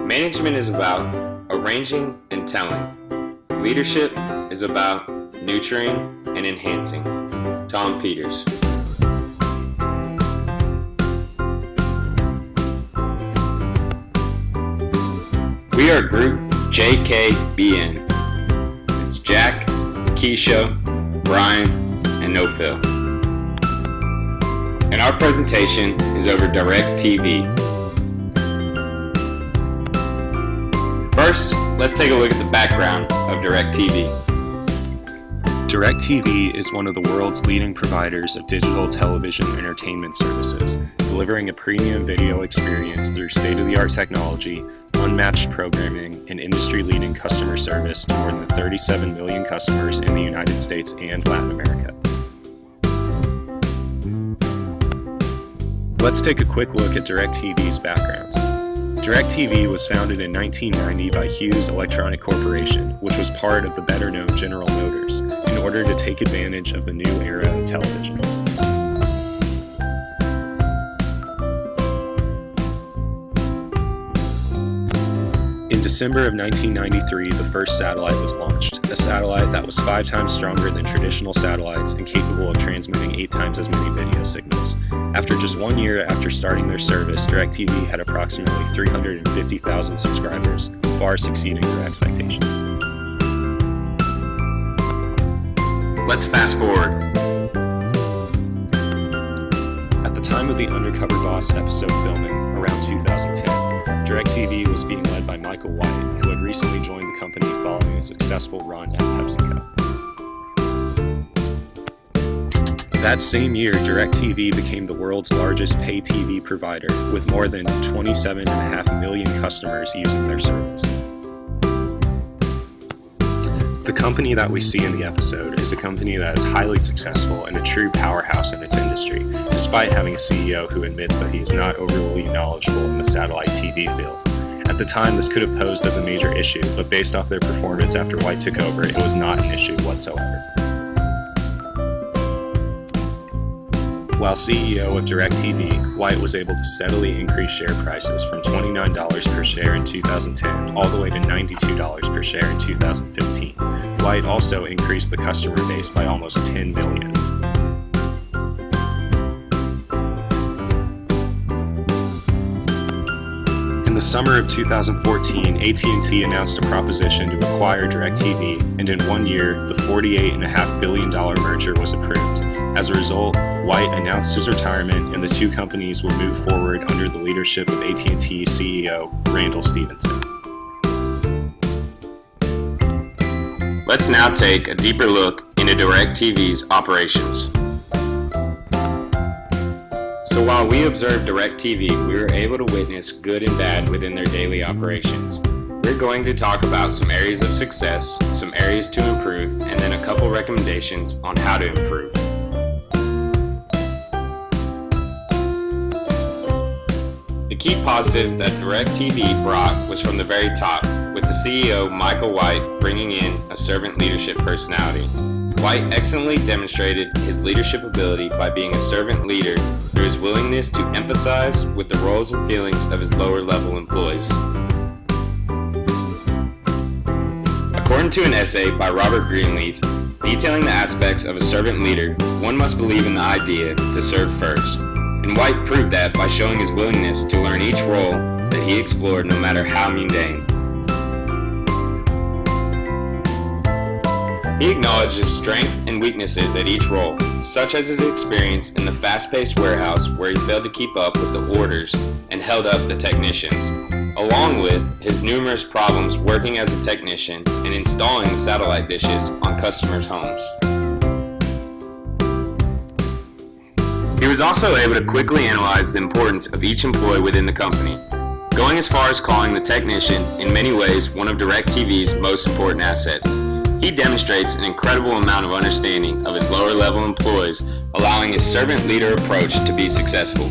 Management is about arranging and telling. Leadership is about nurturing and enhancing. Tom Peters. We are Group JKBN. It's Jack, Keisha, Brian, and No Phil. And our presentation is over DirecTV. First, let's take a look at the background of DirecTV. DirecTV is one of the world's leading providers of digital television entertainment services, delivering a premium video experience through state-of-the-art technology, unmatched programming, and industry-leading customer service to more than 37 million customers in the United States and Latin America. Let's take a quick look at DirecTV's background. DirecTV was founded in 1990 by Hughes Electronic Corporation, which was part of the better-known General Motors, in order to take advantage of the new era of television. In December of 1993, the first satellite was launched, a satellite that was 5 times stronger than traditional satellites and capable of transmitting 8 times as many video signals. After just 1 year after starting their service, DirecTV had approximately 350,000 subscribers, far exceeding their expectations. Let's fast forward. At the time of the Undercover Boss episode filming, around 2010, DirecTV was being led by Michael White, who had recently joined the company following a successful run at PepsiCo. That same year, DirecTV became the world's largest pay TV provider, with more than 27.5 million customers using their service. The company that we see in the episode is a company that is highly successful and a true powerhouse in its industry, despite having a CEO who admits that he is not overly knowledgeable in the satellite TV field. At the time, this could have posed as a major issue, but based off their performance after White took over, it was not an issue whatsoever. While CEO of DirecTV, White was able to steadily increase share prices from $29 per share in 2010 all the way to $92 per share in 2015. White also increased the customer base by almost 10 million. In the summer of 2014, AT&T announced a proposition to acquire DirecTV, and in 1 year, the $48.5 billion merger was approved. As a result, White announced his retirement, and the two companies will move forward under the leadership of AT&T CEO Randall Stephenson. Let's now take a deeper look into DirecTV's operations. So while we observed DirecTV, we were able to witness good and bad within their daily operations. We're going to talk about some areas of success, some areas to improve, and then a couple recommendations on how to improve. The key positives that DirecTV brought was from the very top, with the CEO Michael White bringing in a servant leadership personality. White excellently demonstrated his leadership ability by being a servant leader through his willingness to empathize with the roles and feelings of his lower level employees. According to an essay by Robert Greenleaf, detailing the aspects of a servant leader, one must believe in the idea to serve first. And White proved that by showing his willingness to learn each role that he explored, no matter how mundane. He acknowledged his strengths and weaknesses at each role, such as his experience in the fast-paced warehouse where he failed to keep up with the orders and held up the technicians, along with his numerous problems working as a technician and installing the satellite dishes on customers' homes. He was also able to quickly analyze the importance of each employee within the company, going as far as calling the technician, in many ways, one of DirecTV's most important assets. He demonstrates an incredible amount of understanding of his lower level employees, allowing his servant leader approach to be successful.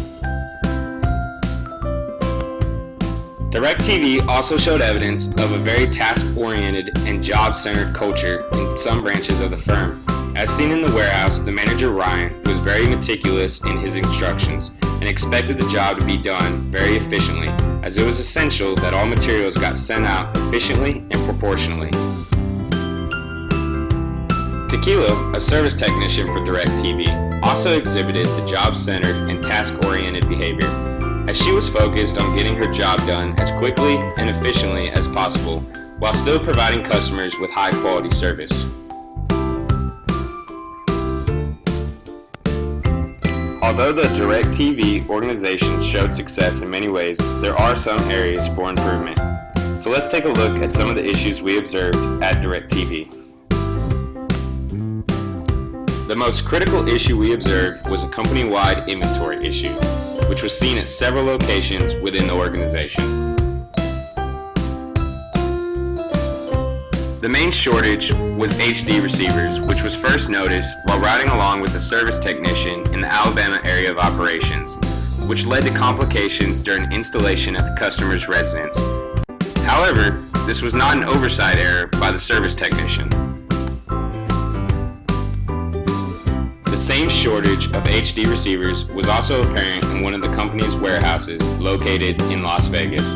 DirecTV also showed evidence of a very task-oriented and job-centered culture in some branches of the firm. As seen in the warehouse, the manager Ryan was very meticulous in his instructions and expected the job to be done very efficiently, as it was essential that all materials got sent out efficiently and proportionally. Tequila, a service technician for DirecTV, also exhibited the job-centered and task-oriented behavior, as she was focused on getting her job done as quickly and efficiently as possible, while still providing customers with high-quality service. Although the DirecTV organization showed success in many ways, there are some areas for improvement. So let's take a look at some of the issues we observed at DirecTV. The most critical issue we observed was a company-wide inventory issue, which was seen at several locations within the organization. The main shortage was HD receivers, which was first noticed while riding along with a service technician in the Alabama area of operations, which led to complications during installation at the customer's residence. However, this was not an oversight error by the service technician. The same shortage of HD receivers was also apparent in one of the company's warehouses located in Las Vegas.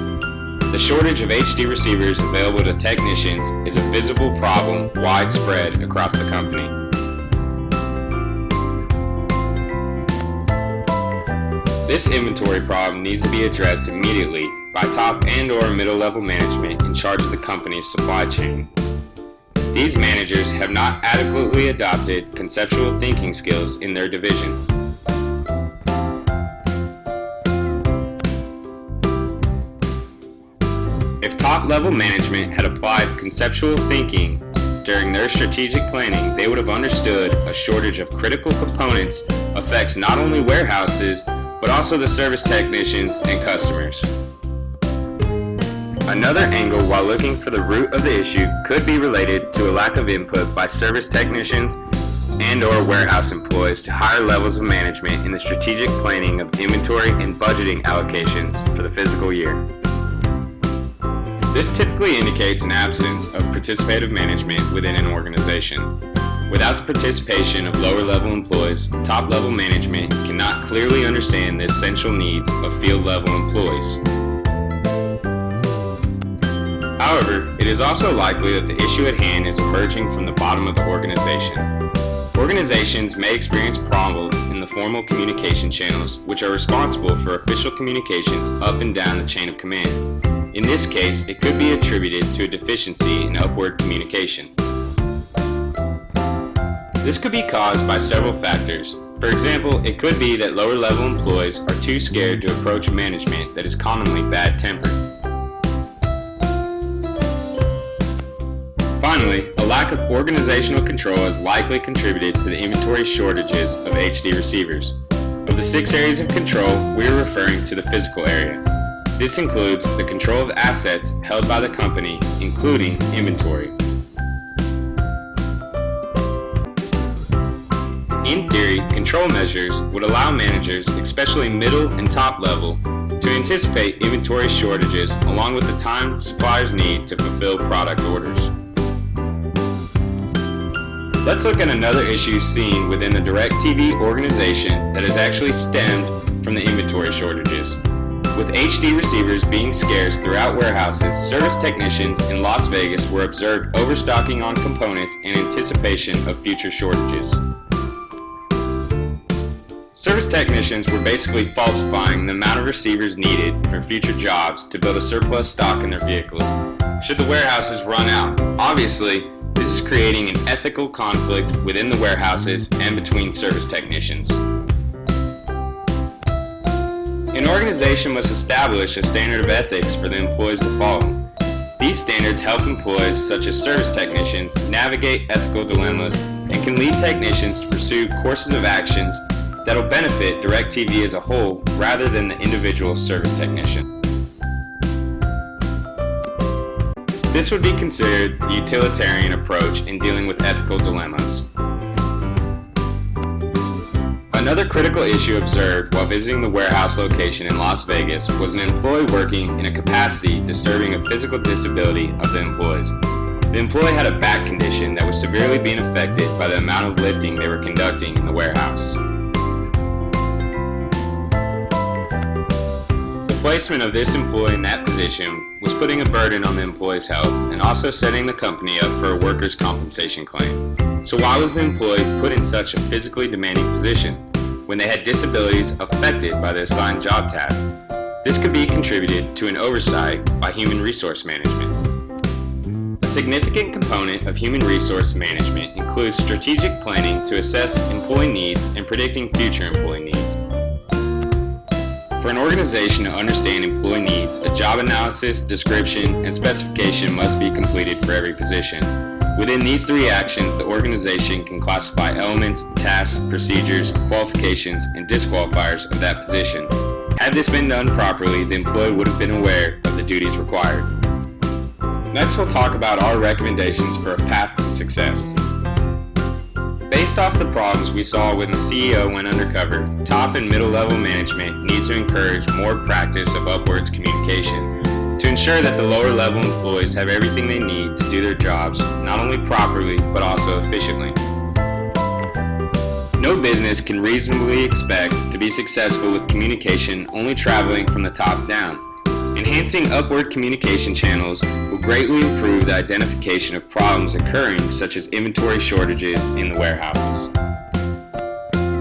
The shortage of HD receivers available to technicians is a visible problem widespread across the company. This inventory problem needs to be addressed immediately by top and/or middle-level management in charge of the company's supply chain. These managers have not adequately adopted conceptual thinking skills in their division. If top-level management had applied conceptual thinking during their strategic planning, they would have understood a shortage of critical components affects not only warehouses, but also the service technicians and customers. Another angle while looking for the root of the issue could be related to a lack of input by service technicians and/or warehouse employees to higher levels of management in the strategic planning of inventory and budgeting allocations for the fiscal year. This typically indicates an absence of participative management within an organization. Without the participation of lower-level employees, top-level management cannot clearly understand the essential needs of field-level employees. However, it is also likely that the issue at hand is emerging from the bottom of the organization. Organizations may experience problems in the formal communication channels, which are responsible for official communications up and down the chain of command. In this case, it could be attributed to a deficiency in upward communication. This could be caused by several factors. For example, it could be that lower-level employees are too scared to approach management that is commonly bad-tempered. Finally, a lack of organizational control has likely contributed to the inventory shortages of HD receivers. Of the 6 areas of control, we are referring to the physical area. This includes the control of assets held by the company, including inventory. In theory, control measures would allow managers, especially middle and top level, to anticipate inventory shortages along with the time suppliers need to fulfill product orders. Let's look at another issue seen within the DirecTV organization that has actually stemmed from the inventory shortages. With HD receivers being scarce throughout warehouses, service technicians in Las Vegas were observed overstocking on components in anticipation of future shortages. Service technicians were basically falsifying the amount of receivers needed for future jobs to build a surplus stock in their vehicles should the warehouses run out. Obviously, this is creating an ethical conflict within the warehouses and between service technicians. An organization must establish a standard of ethics for the employees to follow. These standards help employees, such as service technicians, navigate ethical dilemmas and can lead technicians to pursue courses of actions that will benefit DirecTV as a whole rather than the individual service technician. This would be considered the utilitarian approach in dealing with ethical dilemmas. Another critical issue observed while visiting the warehouse location in Las Vegas was an employee working in a capacity disturbing a physical disability of the employees. The employee had a back condition that was severely being affected by the amount of lifting they were conducting in the warehouse. The placement of this employee in that position was putting a burden on the employee's health and also setting the company up for a workers' compensation claim. So why was the employee put in such a physically demanding position when they had disabilities affected by the assigned job task? This could be contributed to an oversight by human resource management. A significant component of human resource management includes strategic planning to assess employee needs and predicting future employee needs. For an organization to understand employee needs, a job analysis, description, and specification must be completed for every position. Within these three actions, the organization can classify elements, tasks, procedures, qualifications, and disqualifiers of that position. Had this been done properly, the employee would have been aware of the duties required. Next, we'll talk about our recommendations for a path to success. Based off the problems we saw when the CEO went undercover, top and middle level management needs to encourage more practice of upwards communication to ensure that the lower level employees have everything they need to do their jobs not only properly but also efficiently. No business can reasonably expect to be successful with communication only traveling from the top down. Enhancing upward communication channels will greatly improve the identification of problems occurring, such as inventory shortages in the warehouses,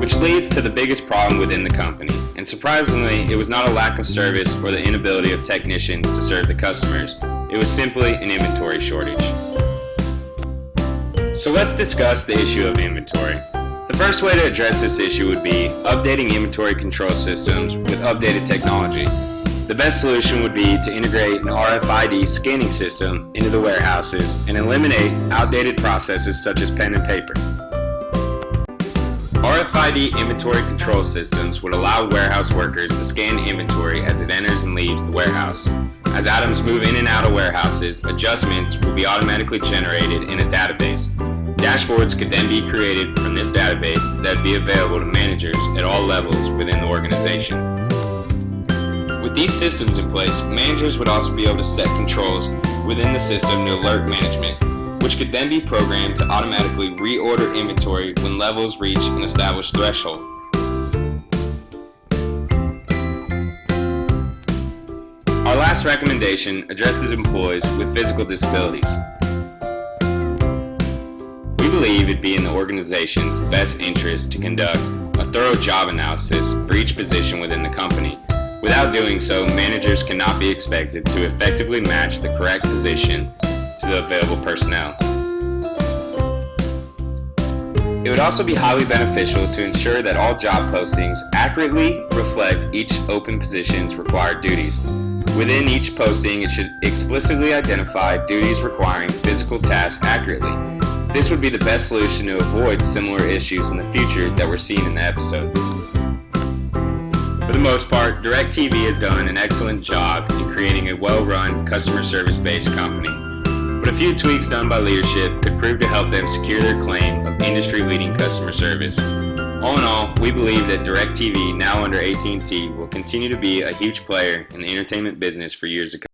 which leads to the biggest problem within the company. And surprisingly, it was not a lack of service or the inability of technicians to serve the customers. It was simply an inventory shortage. So let's discuss the issue of inventory. The first way to address this issue would be updating inventory control systems with updated technology. The best solution would be to integrate an RFID scanning system into the warehouses and eliminate outdated processes such as pen and paper. RFID inventory control systems would allow warehouse workers to scan inventory as it enters and leaves the warehouse. As items move in and out of warehouses, adjustments will be automatically generated in a database. Dashboards could then be created from this database that would be available to managers at all levels within the organization. With these systems in place, managers would also be able to set controls within the system to alert management, which could then be programmed to automatically reorder inventory when levels reach an established threshold. Our last recommendation addresses employees with physical disabilities. We believe it'd be in the organization's best interest to conduct a thorough job analysis for each position within the company. Without doing so, managers cannot be expected to effectively match the correct position to the available personnel. It would also be highly beneficial to ensure that all job postings accurately reflect each open position's required duties. Within each posting, it should explicitly identify duties requiring physical tasks accurately. This would be the best solution to avoid similar issues in the future that were seen in the episode. For the most part, DirecTV has done an excellent job in creating a well-run, customer service-based company. But a few tweaks done by leadership could prove to help them secure their claim of industry-leading customer service. All in all, we believe that DirecTV, now under AT&T, will continue to be a huge player in the entertainment business for years to come.